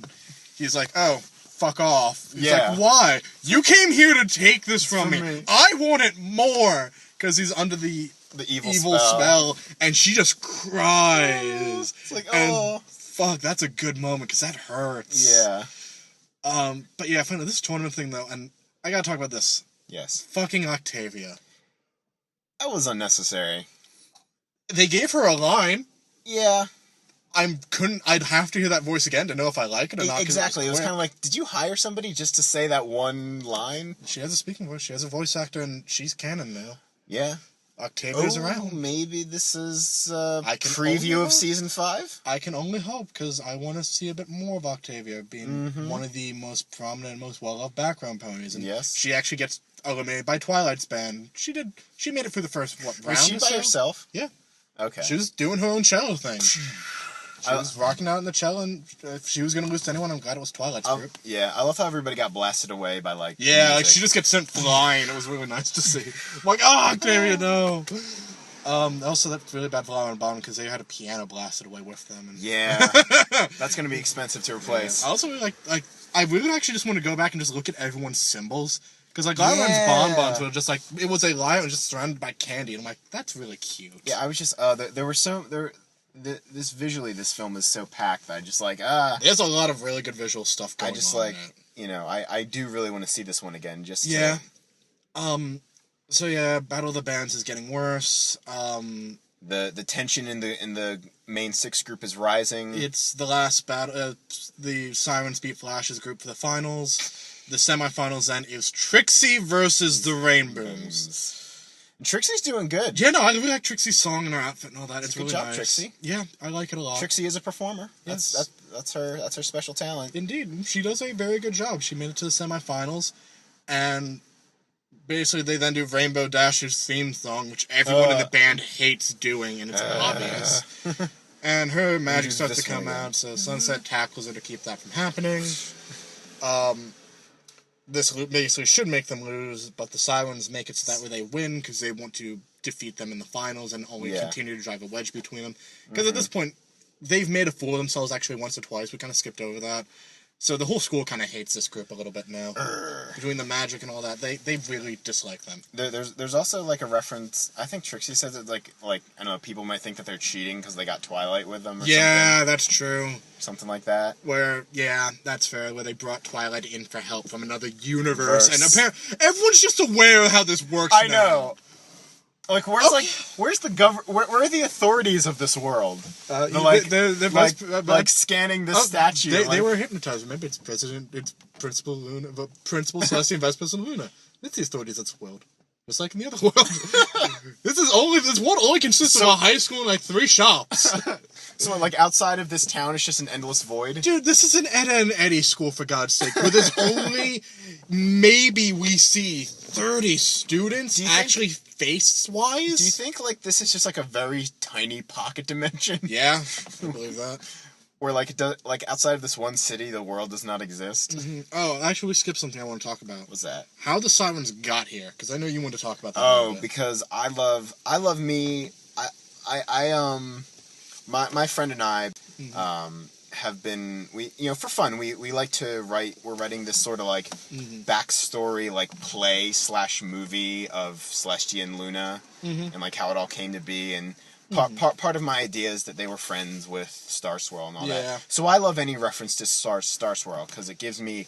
He's like, oh, fuck off. He's like, why? You came here to take this from me. I want it more. Because he's under the evil spell. And she just cries. It's like, and fuck, that's a good moment, because that hurts. Yeah. But yeah, finally, this tournament thing, though, and I gotta talk about this. Yes. Fucking Octavia. That was unnecessary. They gave her a line. Yeah. I'd have to hear that voice again to know if I like it or not. Exactly. It was kind of like, did you hire somebody just to say that one line? She has a speaking voice. She has a voice actor, and she's canon now. Yeah. Octavia's around. Maybe this is a preview of season 5? I can only hope, because I want to see a bit more of Octavia being one of the most prominent, most well-loved background ponies. And she actually gets eliminated by Twilight's band. She made it through the first round. Was she by herself? Yeah. Okay. She was doing her own cello thing. She was rocking out in the cello, and if she was going to lose to anyone, I'm glad it was Twilight's group. Yeah, I love how everybody got blasted away by, like, yeah, like, she just gets sent flying. It was really nice to see. I'm like, Octavia, no! Also, that's really bad for Lyra and Bottom, because they had a piano blasted away with them. And yeah. That's going to be expensive to replace. Yeah. I also really like, I really actually just want to go back and just look at everyone's symbols. Because, like, Lyra and bonbons were just, like, it was a lion just surrounded by candy. And I'm like, that's really cute. Yeah, I was just, there were this film is so packed that I just like, There's a lot of really good visual stuff going on. I just like, you know, I do really want to see this one again, just yeah. So yeah, Battle of the Bands is getting worse. The tension in the main 6 group is rising. It's the last battle. The Sirens beat Flash's group for the finals. The semifinals then is Trixie versus the Rainbows. Trixie's doing good. Yeah, no, I really like Trixie's song and her outfit and all that. It's really good job, nice. Trixie. Yeah, I like it a lot. Trixie is a performer. Yes. That's her special talent. Indeed. She does a very good job. She made it to the semifinals, and basically, they then do Rainbow Dash's theme song, which everyone in the band hates doing, and it's obvious. And her magic starts to come out, so Sunset tackles her to keep that from happening. This basically should make them lose, but the Sirens make it so that way they win, because they want to defeat them in the finals and only continue to drive a wedge between them. Because at this point, they've made a fool of themselves actually once or twice. We kind of skipped over that. So the whole school kind of hates this group a little bit now. Between the magic and all that, they really dislike them. There's also like a reference. I think Trixie says it like I don't know. People might think that they're cheating because they got Twilight with them. Or something. That's true. Something like that. Where that's fair. Where they brought Twilight in for help from another universe, and apparently everyone's just aware of how this works. I know. Like where's the where are the authorities of this world? They're scanning this statue. They were hypnotized. Maybe it's Principal Luna, Principal Celestian, Vice President Luna. It's the authorities of this world. Just like in the other world. This world only consists of a high school and like 3 shops. So like outside of this town, it's just an endless void. Dude, this is an Edda and Eddie school, for God's sake, where there's only maybe we see 30 students actually face-wise. Do you think like this is just like a very tiny pocket dimension? Yeah, I believe that. Where like outside of this one city, the world does not exist. Mm-hmm. Oh, actually, we skipped something I want to talk about. What's that? How the Sirens got here, because I know you want to talk about that. Because I love me. My friend and I have been for fun we like to write. We're writing this sort of like backstory like play / movie of Celestia and Luna and like how it all came to be, and part of my idea is that they were friends with Star Swirl and all that. So I love any reference to Star Swirl because it gives me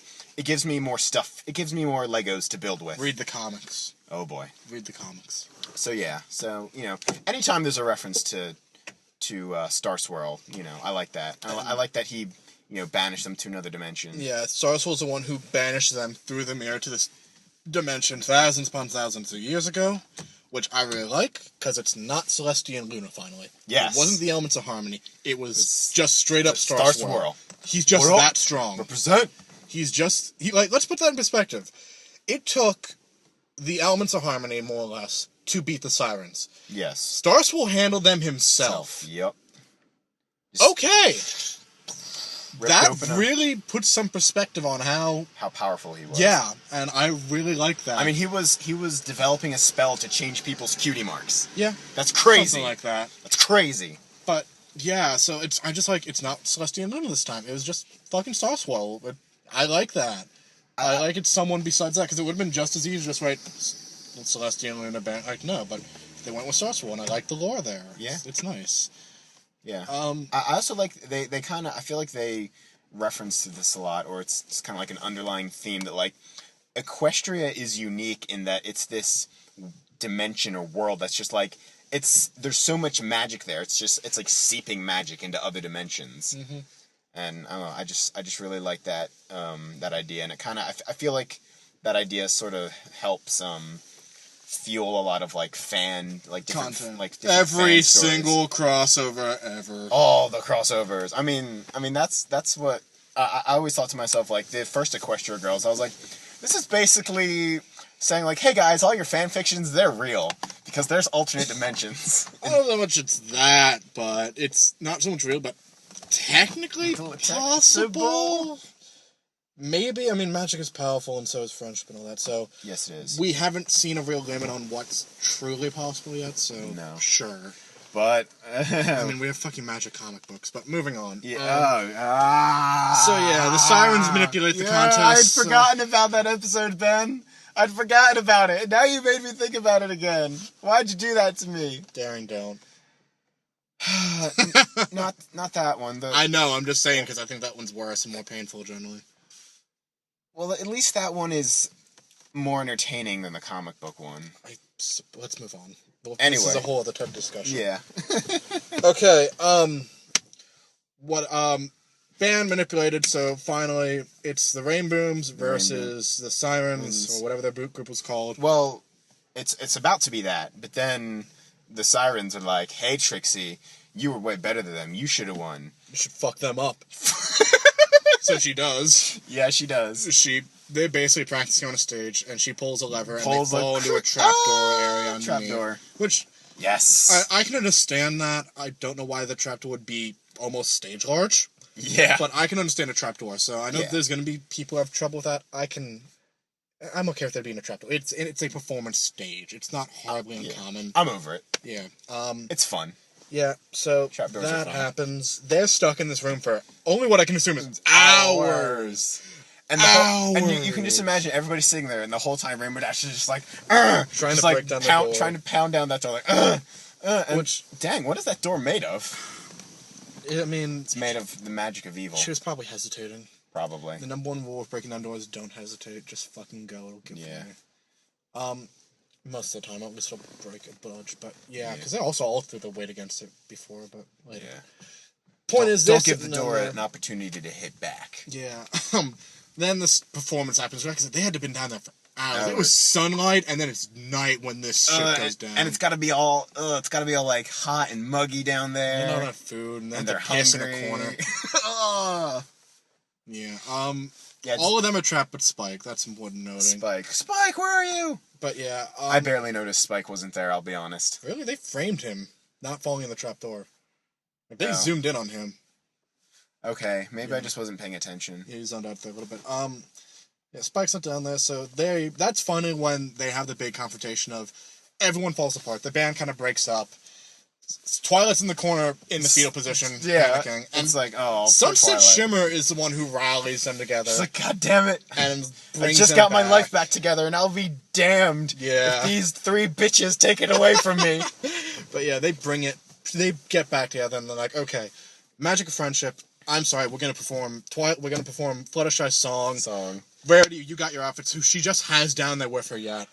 more stuff. It gives me more Legos to build with. Read the comics. Oh boy. Read the comics. So yeah. So anytime there's a reference to Star Swirl, I like that. I like that he banished them to another dimension. Yeah, Star Swirl's the one who banished them through the mirror to this dimension thousands upon thousands of years ago. Which I really like, because it's not Celestia and Luna, finally. Yes. It wasn't the Elements of Harmony. It was just straight up Star Swirl. He's just that strong. Represent! Let's put that in perspective. It took the Elements of Harmony, more or less, to beat the Sirens. Yes. Star Swirl handled them himself. Yep. Okay! That really puts some perspective on how powerful he was. Yeah, and I really like that. I mean, he was developing a spell to change people's cutie marks. Yeah. That's crazy. Something like that. That's crazy. But, yeah, so it's not Celestia and Luna this time. It was just fucking Star Swirl. I like that. I like it's someone besides that, because it would have been just as easy to just write Celestia and Luna band. No, but they went with Star Swirl, and I like the lore there. Yeah. It's nice. Yeah. I also like they kind of I feel like they reference to this a lot, or it's kind of like an underlying theme that like Equestria is unique in that it's this dimension or world that's just like there's so much magic there. It's like seeping magic into other dimensions. Mm-hmm. And I don't know. I just really like that that idea, and it kind of I feel like that idea sort of helps fuel a lot of like fan like different content. Like different every fan stories. Single crossover ever. All the crossovers. I mean that's what I always thought to myself, like the first Equestria Girls. I was like, this is basically saying like, hey guys, all your fan fictions, they're real because there's alternate dimensions. I don't know how much it's that, but it's not so much real, but technically possible. Maybe. I mean, magic is powerful, and so is friendship and all that, so... Yes, it is. We haven't seen a real limit on what's truly possible yet, so... No. Sure. But... I mean, we have fucking magic comic books, but moving on. Yeah. So, yeah, the Sirens manipulate the contest. I'd forgotten about that episode, Ben. I'd forgotten about it. Now you made me think about it again. Why'd you do that to me? Daring don't. Not that one. I know, I'm just saying, because I think that one's worse and more painful, generally. Well, at least that one is more entertaining than the comic book one. Let's move on. Anyway. This is a whole other type of discussion. Yeah. Okay, band manipulated, so finally it's the Rainbooms versus the Sirens, or whatever their boot group was called. Well, it's about to be that, but then the Sirens are like, hey, Trixie, you were way better than them. You should have won. You should fuck them up. So she does. Yeah, she does. They're basically practicing on a stage, and she pulls a lever, and they Pulls fall into a trapdoor area underneath. Trapdoor. Which, Yes. I can understand that. I don't know why the trapdoor would be almost stage large. Yeah. But I can understand a trapdoor, so I know Yeah. there's going to be people who have trouble with that. I'm okay with there being a trapdoor. It's a performance stage. It's not horribly uncommon. I'm over it. Yeah. It's fun. Yeah, so Trapdoors are that fun. happens. They're stuck in this room for only what I can assume is hours. And and you can just imagine everybody sitting there, and the whole time Rainbow Dash is just like, Trying to break down the door. trying to pound down that door, like, and Which, dang, what is that door made of? I mean, It's made of the magic of evil, she was probably hesitating. probably. The number one rule of breaking down doors: don't hesitate. Just fucking go. It'll give you. Most of the time, at least it'll break a budge. But yeah, because they also all threw the weight against it before. But later. Yeah. Point is, Don't give the door an opportunity to hit back. Yeah. Then this performance happens, right? Because they had to have been down there for hours. It Hours. was sunlight, and then it's night when this shit goes down. And it's got to be all, like hot and muggy down there. They don't have food, and and they're they're piss in hungry. a corner. Oh. Yeah. Yeah, All of them are trapped but Spike. That's important noting. Spike, where are you? But yeah. I barely noticed Spike wasn't there, I'll be honest. Really? They framed him, not falling in the trapdoor. Like, they Oh. zoomed in on him. Okay, maybe I just wasn't paying attention. Yeah, he zoned out there a little bit. Yeah, Spike's not down there, so that's funny when they have the big confrontation of everyone falls apart. The band kind of breaks up. Twilight's in the corner in the fetal position, Yeah, panicking. And it's like, oh, Sunset Twilight. Shimmer is the one who rallies them together. It's like, God damn it. And I brings just them got my back. life back together, and I'll be damned Yeah. if these three bitches take it away from me. But yeah, they get back together, and they're like, okay, magic of friendship. I'm sorry, we're gonna perform Fluttershy's song. Rarity, you got your outfits. Who she just has down there with her yet?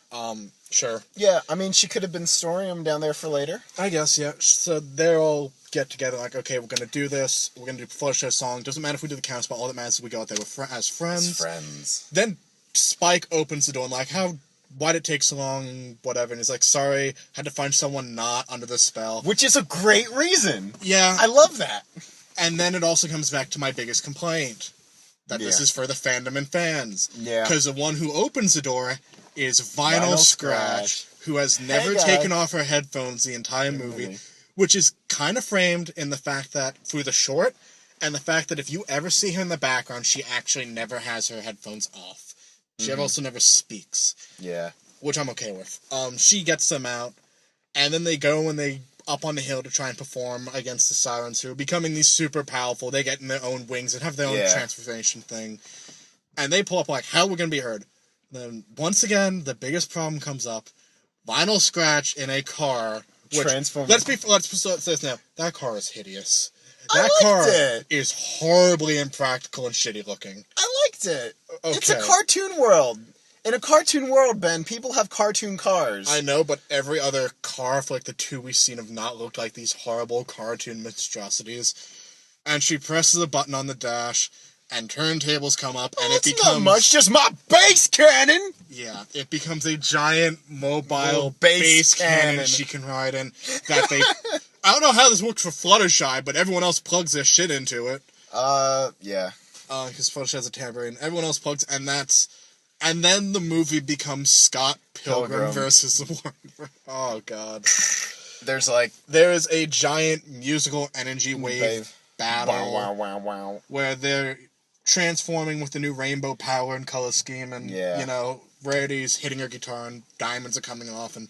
Sure. Yeah, I mean, she could have been storing them down there for later. I guess, yeah. So they all get together, like, okay, we're gonna do this. We're gonna do Fluttershy's song. Doesn't matter if we do the counter spell. All that matters is we go out there as friends. As friends. Then Spike opens the door and like, why'd it take so long? Whatever. And he's like, sorry, had to find someone not under the spell. Which is a great reason. Yeah. I love that. And then it also comes back to my biggest complaint. That this Yeah. is for the fandom and fans. Yeah. Because the one who opens the door is Vinyl Scratch, who has never guy. taken off her headphones the entire movie, which is kind of framed in the fact that, through the short, and the fact that if you ever see her in the background, she actually never has her headphones off. She also never speaks. Yeah. Which I'm okay with. She gets them out, and then they go and they up on the hill to try and perform against the Sirens, who are becoming these super powerful. They get in their own wings and have their own transformation thing. And they pull up like, how are we going to be heard? Then, once again, the biggest problem comes up. Vinyl Scratch in a car. Which, Transform. let's say this now. That car is hideous. I That liked car it. is horribly impractical and shitty looking. I liked it. Okay. It's a cartoon world. In a cartoon world, Ben, people have cartoon cars. I know, but every other car for like the two we've seen have not looked like these horrible cartoon monstrosities. And she presses a button on the dash, and turntables come up, and it becomes not much, just my bass cannon. Yeah, it becomes a giant mobile Little bass bass cannon cannon. she can ride in. That they, I don't know how this works for Fluttershy, but everyone else plugs their shit into it. Yeah. Because Fluttershy has a tambourine. Everyone else plugs, and then the movie becomes Scott Pilgrim versus the World. Oh God. There is a giant musical energy wave battle Wow. where they're transforming with the new rainbow power and color scheme, and Rarity's hitting her guitar, and diamonds are coming off, and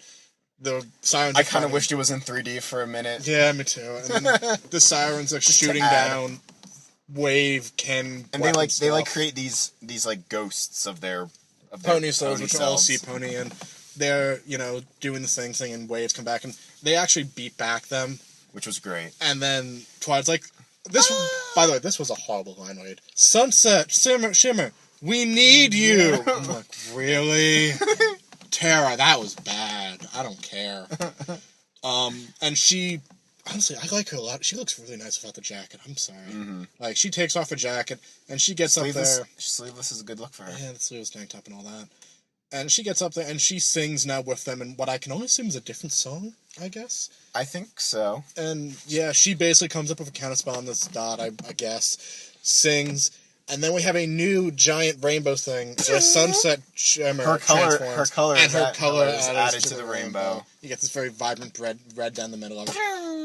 the sirens. I kind of wished it was in 3D for a minute. Yeah, me too. And then the sirens are shooting down wave and weapon they stuff. create these like ghosts of their pony souls, pony which are all selves. sea pony, and they're doing the thing, and waves come back, and they actually beat back them, which was great. and then Twilight's like, this. By the way, this was a horrible line read. Sunset, Shimmer, we need you. I'm like, really? Tara, that was bad. I don't care. And she, honestly, I like her a lot. She looks really nice without the jacket. I'm sorry. Mm-hmm. Like, she takes off her jacket, and she gets up there. Sleeveless is a good look for her. Yeah, the sleeveless tank top and all that. And she gets up there, and she sings now with them in what I can only assume is a different song, I guess. I think so. And, yeah, she basically comes up with a counterspell on this dot, I guess, sings, And then we have a new giant rainbow thing. The sunset shimmer Her transforms, color and is her color is added to the rainbow. You get this very vibrant red down the middle of it.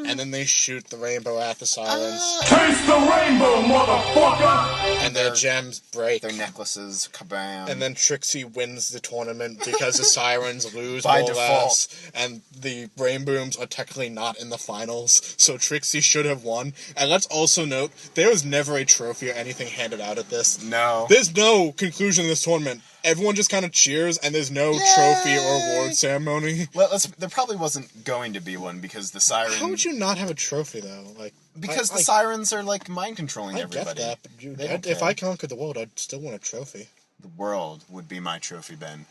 And then they shoot the rainbow at the sirens. Taste the rainbow, motherfucker! And their gems break. Their necklaces, kabam. And then Trixie wins the tournament because the sirens lose By more or default. less, and the Rainbooms are technically not in the finals, so Trixie should have won. And let's also note, there was never a trophy or anything handed out at this. No. There's no conclusion in this tournament. Everyone just kind of cheers, and there's no trophy or award ceremony. Well, there probably wasn't going to be one because the sirens... How would you not have a trophy, though? Because the sirens are, mind controlling I everybody. get that, but if I conquered the world, I'd still want a trophy. The world would be my trophy, Ben.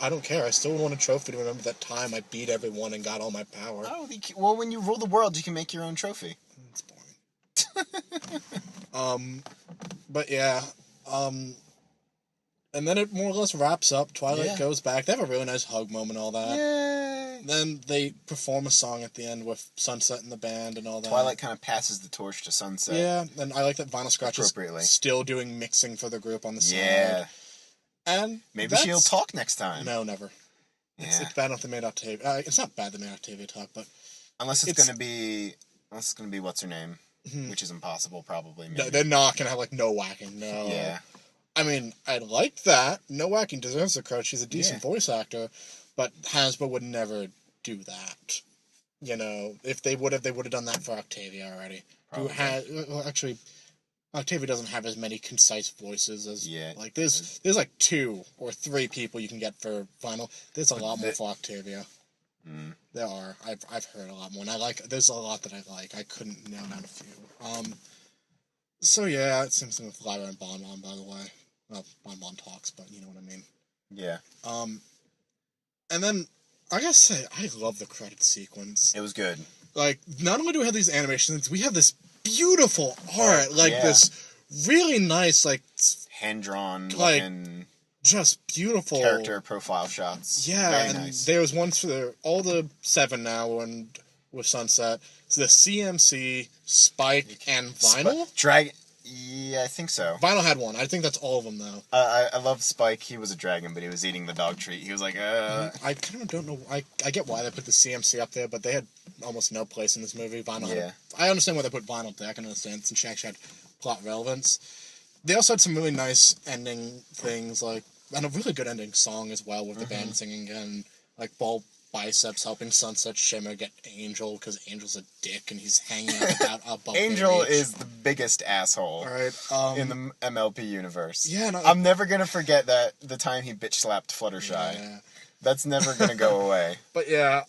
I don't care. I still want a trophy to remember that time I beat everyone and got all my power. Oh, well, when you rule the world, you can make your own trophy. It's boring. But yeah, and then it more or less wraps up. Twilight goes back. They have a really nice hug moment, all that. Yay! Then they perform a song at the end with Sunset and the band and all that. Twilight kind of passes the torch to Sunset. Yeah, and I like that Vinyl Scratch is still doing mixing for the group on the side. Yeah. And maybe she'll talk next time. No, never. Yeah. It's bad enough they made Octavia. It's not bad they made Octavia talk, but unless it's gonna be what's her name, which is impossible, probably. Maybe. No, they're not gonna have no whacking. No. Yeah. I mean, I like that. No whacking deserves the credit. She's a decent voice actor, but Hasbro would never do that. You know, if they would have done that for Octavia already. Probably. Actually, Octavia doesn't have as many concise voices as there's 2 or 3 people you can get for vinyl. There's a lot more for Octavia. There are. I've heard a lot more, and there's a lot that I like. I couldn't nail down a few. So yeah, it's same thing with Lyra and Bonbon, by the way. Well, Bonbon talks, but you know what I mean. Yeah. And then I gotta say, I love the credit sequence. It was good. Not only do we have these animations, we have this beautiful art, this really nice, hand-drawn looking, just beautiful character profile shots. Yeah, very and nice. there was one for all the 7 now, and with Sunset, so the CMC, Spike, and Vinyl. Dragon. Yeah, I think so. Vinyl had one. I think that's all of them, though. I love Spike. He was a dragon, but he was eating the dog treat. He was like, I kind of don't know. I get why they put the CMC up there, but they had almost no place in this movie. Vinyl I understand why they put Vinyl there. I can understand, since she actually had plot relevance. They also had some really nice ending things, and a really good ending song as well, with the band singing, and, Ball Biceps helping Sunset Shimmer get Angel, because Angel's a dick, and he's hanging out above Angel is the biggest asshole in the MLP universe. Yeah, I'm never going to forget that the time he bitch-slapped Fluttershy. Yeah. That's never going to go away. But yeah,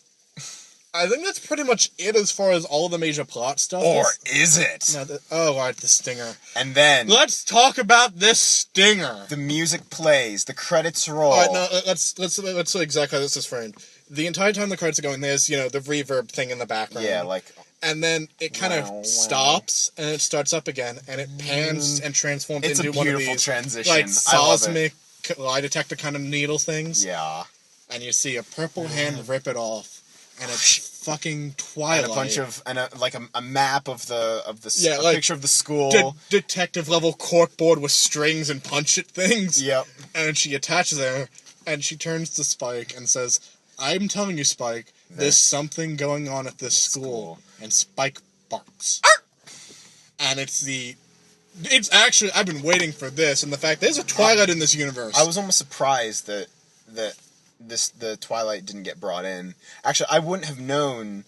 I think that's pretty much it as far as all the major plot stuff. Or is it? No, the stinger. And then... let's talk about this stinger. The music plays, the credits roll. Alright, no, let's say exactly how this is framed. The entire time the credits are going, there's, the reverb thing in the background. Yeah, and then it kind of stops, and it starts up again, and it pans and transforms into one of these... It's a beautiful transition. Seismic lie detector kind of needle things. Yeah. And you see a purple hand rip it off. And it's fucking Twilight. And a bunch of a map of the a picture of the school. Detective level corkboard with strings and punch it things. Yep. And she attaches her, and she turns to Spike and says, "I'm telling you, Spike, there's something going on at this school." And Spike barks. And it's actually, I've been waiting for this, and the fact there's a Twilight in this universe. I was almost surprised that the Twilight didn't get brought in. Actually, I wouldn't have known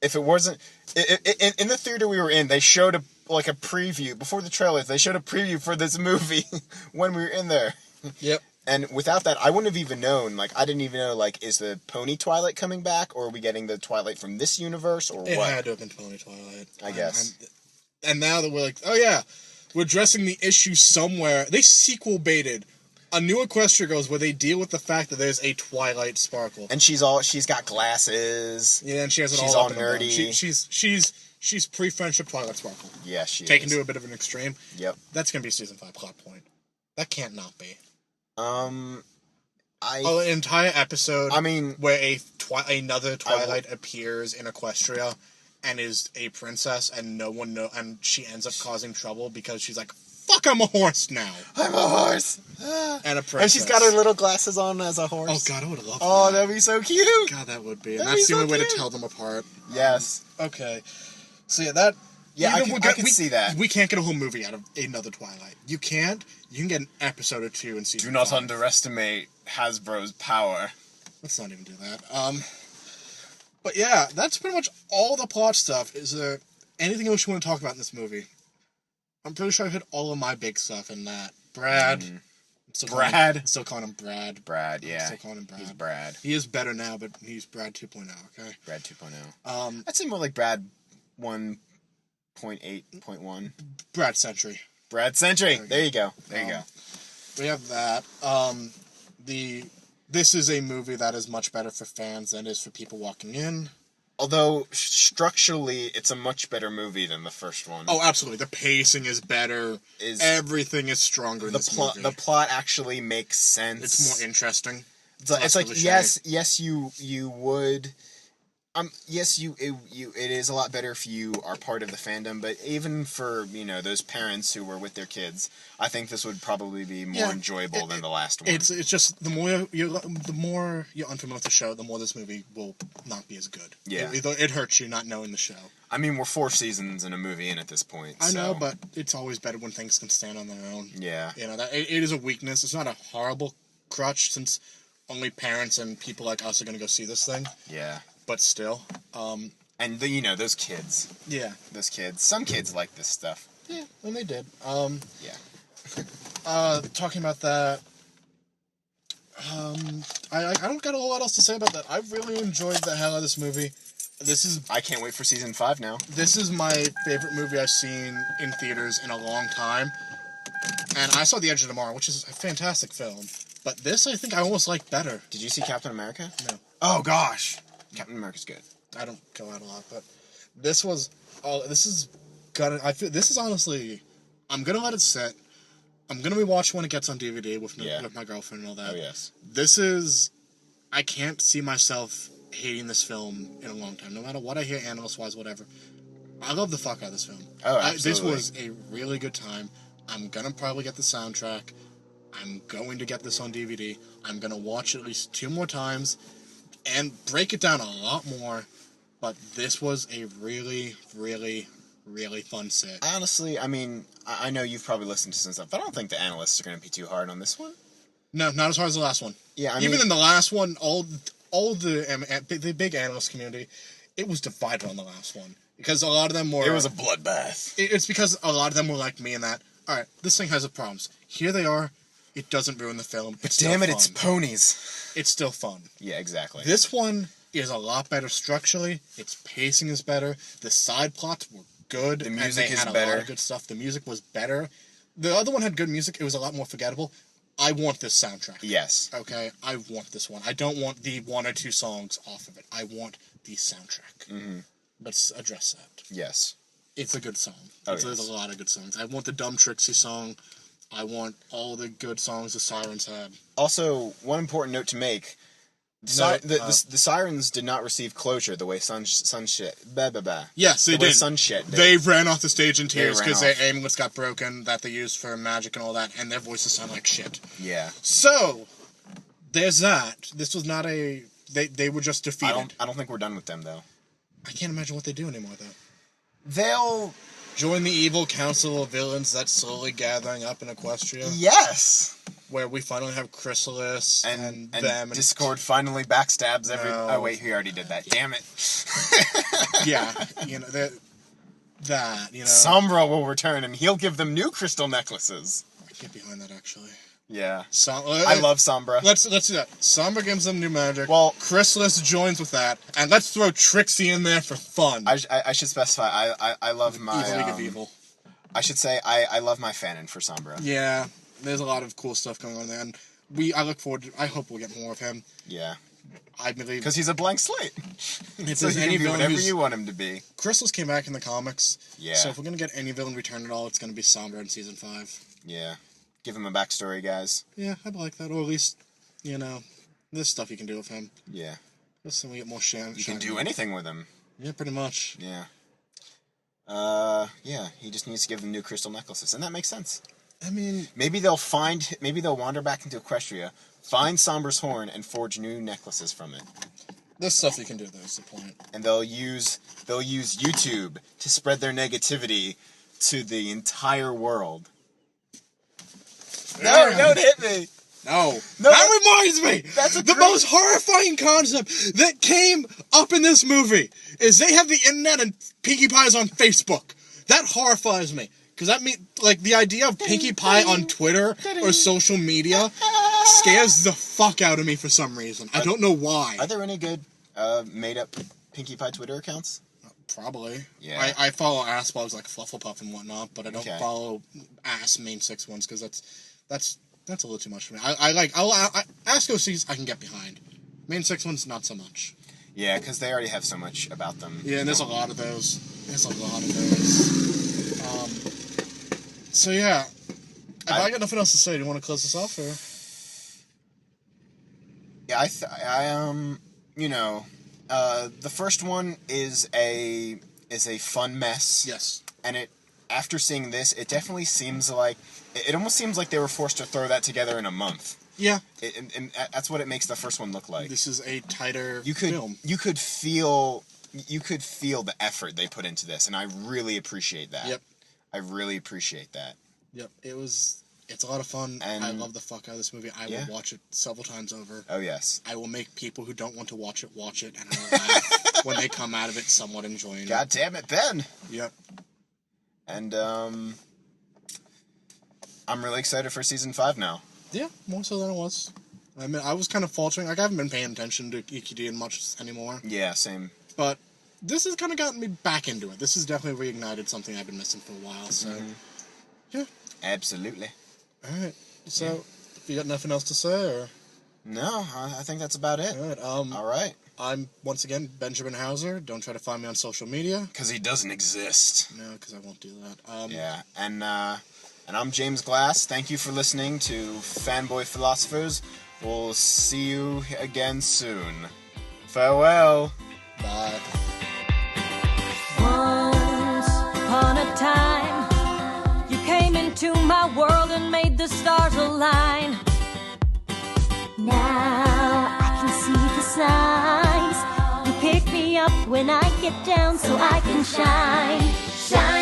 if it wasn't... In the theater we were in, they showed a preview. Before the trailers, they showed a preview for this movie when we were in there. Yep. And without that, I wouldn't have even known. I didn't even know, is the Pony Twilight coming back? Or are we getting the Twilight from this universe? Or what? It had to have been Pony Twilight. I guess. And now that we're oh yeah, we're addressing the issue somewhere. They sequel baited a new Equestria Girls where they deal with the fact that there's a Twilight Sparkle. And she's got glasses. Yeah, and she has it she's all nerdy. She's pre-friendship Twilight Sparkle. Yeah, she Taken is. to a bit of an extreme. Yep. That's gonna be season 5 plot point. That can't not be. An entire episode. I mean, where another Twilight appears in Equestria and is a princess, and no one and she ends up causing trouble because she's fuck, I'm a horse now. I'm a horse. And a princess. And she's got her little glasses on as a horse. Oh, God, I would have loved Oh, that. that'd be so cute. God, that would be. And That'd that's be the so only way to cute. tell them apart. Yes. Okay. So, yeah, that... Yeah, I can see that. We can't get a whole movie out of another Twilight. You can't. You can get an episode or two in season Do not 5. underestimate Hasbro's power. Let's not even do that. But yeah, that's pretty much all the plot stuff. Is there anything else you want to talk about in this movie? I'm pretty sure I hit all of my big stuff in that. Brad. I'm still calling him Brad. Brad, yeah. I'm still calling him Brad. He's Brad. He is better now, but he's Brad 2.0, okay? Brad 2.0. I'd say more like Brad 1.8.1. Brad Century. Brad Century. There you go. There you go. We have that. This is a movie that is much better for fans than it is for people walking in. Although, structurally, it's a much better movie than the first one. Oh, absolutely. The pacing is better. Everything is stronger in this movie. The plot actually makes sense. It's more interesting. It's like, yes, you would... it is a lot better if you are part of the fandom, but even for, those parents who were with their kids, I think this would probably be more enjoyable than the last one. It's just the more you're unfamiliar with the show, the more this movie will not be as good. Yeah. It hurts you not knowing the show. I mean, we're 4 seasons in a movie in at this point. I know, but it's always better when things can stand on their own. Yeah. It is a weakness. It's not a horrible crutch, since only parents and people like us are going to go see this thing. Yeah. But still. And, those kids. Yeah. Those kids. Some kids like this stuff. Yeah, and they did. Yeah. Talking about that, I don't got a whole lot else to say about that. I really enjoyed the hell out of this movie. I can't wait for season 5 now. This is my favorite movie I've seen in theaters in a long time. And I saw The Edge of Tomorrow, which is a fantastic film. But this, I think I almost like better. Did you see Captain America? No. Oh, gosh. Captain America's good. I don't go out a lot, but this is honestly, I'm gonna let it sit. I'm gonna rewatch when it gets on DVD with my girlfriend and all that. Oh, yes. I can't see myself hating this film in a long time. No matter what I hear, analyst-wise, whatever. I love the fuck out of this film. Oh, absolutely. This was a really good time. I'm gonna probably get the soundtrack. I'm going to get this on DVD. I'm gonna watch it at least 2 more times and break it down a lot more. But this was a really, really, really fun sit. Honestly, I mean, I know you've probably listened to some stuff, but I don't think the analysts are going to be too hard on this one. No, not as hard as the last one. Yeah, even in the last one, all the big analyst community, it was divided on the last one, because a lot of them were. It was a bloodbath. It's because a lot of them were like me in that. All right, this thing has problems. Here they are. It doesn't ruin the film. But damn it, it's ponies. It's still fun. Yeah, exactly. This one is a lot better structurally. Its pacing is better. The side plots were good. The music is better. A lot of good stuff. The music was better. The other one had good music. It was a lot more forgettable. I want this soundtrack. Yes. Okay? I want this one. I don't want the 1 or 2 songs off of it. I want the soundtrack. Mm-hmm. Let's address that. Yes. It's a good song. Oh, There's a lot of good songs. I want the Dumb Trixie song. I want all the good songs the Sirens had. Also, one important note to make. The Sirens did not receive closure the way Yes, they did. Sunshit did. They ran off the stage in tears because their amulets got broken that they used for magic and all that, and their voices sound like shit. Yeah. So, there's that. This was not a... They were just defeated. I don't think we're done with them, though. I can't imagine what they do anymore, though. They'll... join the evil council of villains that's slowly gathering up in Equestria. Yes! Where we finally have Chrysalis and them. Discord finally backstabs every... No. Oh, wait, he already did that. Damn it. Yeah, Sombra will return, and he'll give them new crystal necklaces. I get behind that, actually. Yeah. I love Sombra. Let's do that. Sombra gives them new magic. Well, Chrysalis joins with that, and let's throw Trixie in there for fun. I should specify, I love my... Evil League of Evil. I should say, I love my fanon for Sombra. Yeah, there's a lot of cool stuff going on there, and I look forward to... I hope we'll get more of him. Yeah. I believe... because he's a blank slate. It's so he can be whatever you want him to be. Chrysalis came back in the comics. Yeah. So if we're going to get any villain return at all, it's going to be Sombra in Season 5. Yeah. Give him a backstory, guys. Yeah, I'd like that. Or at least, there's stuff you can do with him. Yeah. Just so we get more shine. You can do anything with him. Yeah, pretty much. Yeah. Yeah, he just needs to give them new crystal necklaces, and that makes sense. I mean, maybe they'll wander back into Equestria, find Somber's horn, and forge new necklaces from it. there's stuff you can do. There's the point. And they'll use YouTube to spread their negativity to the entire world. No, don't hit me. No, that reminds me. The most horrifying concept that came up in this movie is they have the internet and Pinkie Pie is on Facebook. That horrifies me because that means like the idea of Pinkie Pie on Twitter or social media scares the fuck out of me for some reason. I don't know why. Are there any good made-up Pinkie Pie Twitter accounts? Probably. Yeah. I follow ass blogs like Flufflepuff and whatnot, but I don't follow ass main 6 ones because that's a little too much for me. I'll ask OCs I can get behind. Main 6 ones not so much. Yeah, because they already have so much about them. Yeah, and there's a lot of those. So yeah, if I got nothing else to say, do you want to close this off or? Yeah, the first one is a fun mess. Yes. And after seeing this, it definitely seems like it almost seems like they were forced to throw that together in a month. Yeah. And that's what it makes the first one look like. This is a tighter film. You could feel the effort they put into this, and I really appreciate that. Yep. I really appreciate that. Yep. It's a lot of fun. And I love the fuck out of this movie. I will watch it several times over. Oh, yes. I will make people who don't want to watch it, and I will laugh when they come out of it somewhat enjoying it. God damn it, Ben! Yep. And, I'm really excited for Season 5 now. Yeah, more so than it was. I mean, I was kind of faltering. Like, I haven't been paying attention to EQD much anymore. Yeah, same. But this has kind of gotten me back into it. This has definitely reignited something I've been missing for a while, so... Yeah. Absolutely. Alright, so, if you got nothing else to say, or... No, I think that's about it. Alright, Alright. I'm, once again, Benjamin Hauser. Don't try to find me on social media. Because he doesn't exist. No, because I won't do that. Yeah, and I'm James Glass. Thank you for listening to Fanboy Philosophers. We'll see you again soon. Farewell. Bye. Once upon a time, you came into my world and made the stars align. Now I can see the signs. You pick me up when I get down so I can shine. Shine.